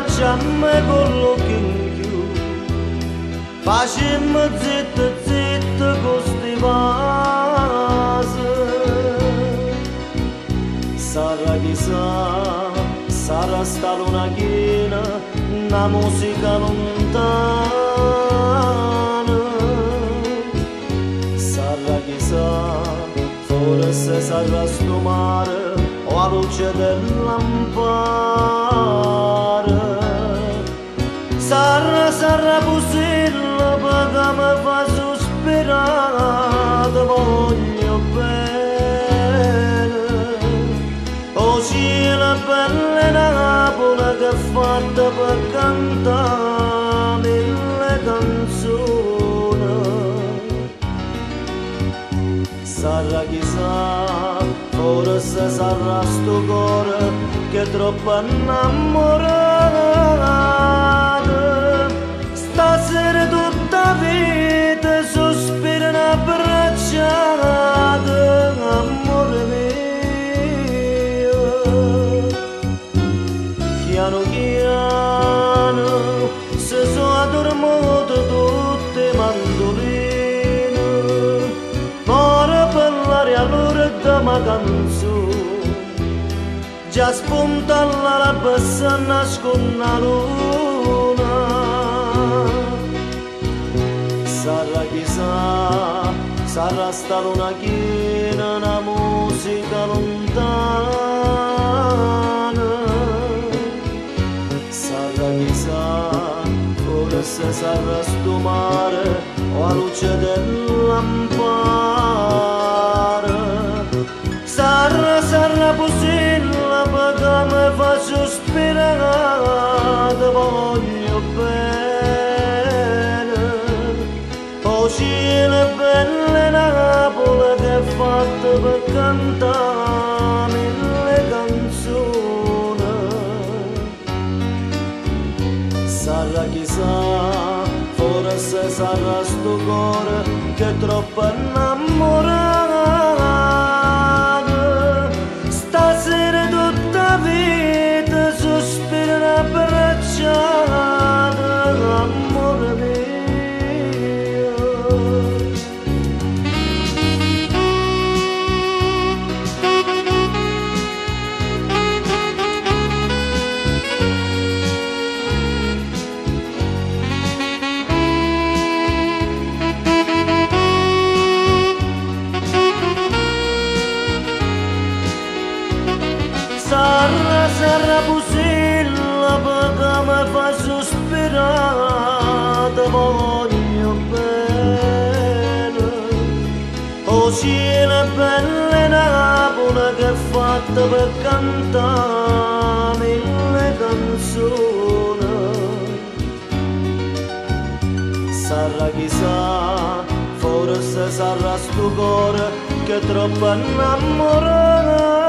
abbracciammo con l'occhio in chiù, facemmo zitto zitto con sti vasi. Sarà chissà, sarà sta luna piena, una musica lontana. Sarà chissà, forse sarà sto mare o la luce del lampare. Sarà possibile perché mi fa sospirare, ti voglio bene. O cielo bella Napoli che è fatta per cantare mille canzoni. Sarà chissà, forse sarà sto cuore che è troppo innamorato. Stasera tutta vita sospira abbracciata, amore mio. Piano piano se sono addormento tutte le mandoline, ora parlare allora da ma canzone, già spunta all'alba se nasconde la luna. Sarà chissà, sarà sta luna piena, una musica lontana. Sarà chissà, forse sarà sto mare o la luce del lampare. Sarà possibile perché mi fa sospirare, ti voglio bene. O cielo bella Napoli che è fatta per cantare mille canzoni. Sarà chissà, forse sarà sto cuore che è troppo innamorato. Stasera tutta vita sospira abbracciata, amore mio. Sarà possibile perché mi fa sospirare, ti voglio bene. O cielo bella Napoli che è fatta per cantare mille canzoni. Sarà chissà, forse sarà sto cuore che è troppo innamorato.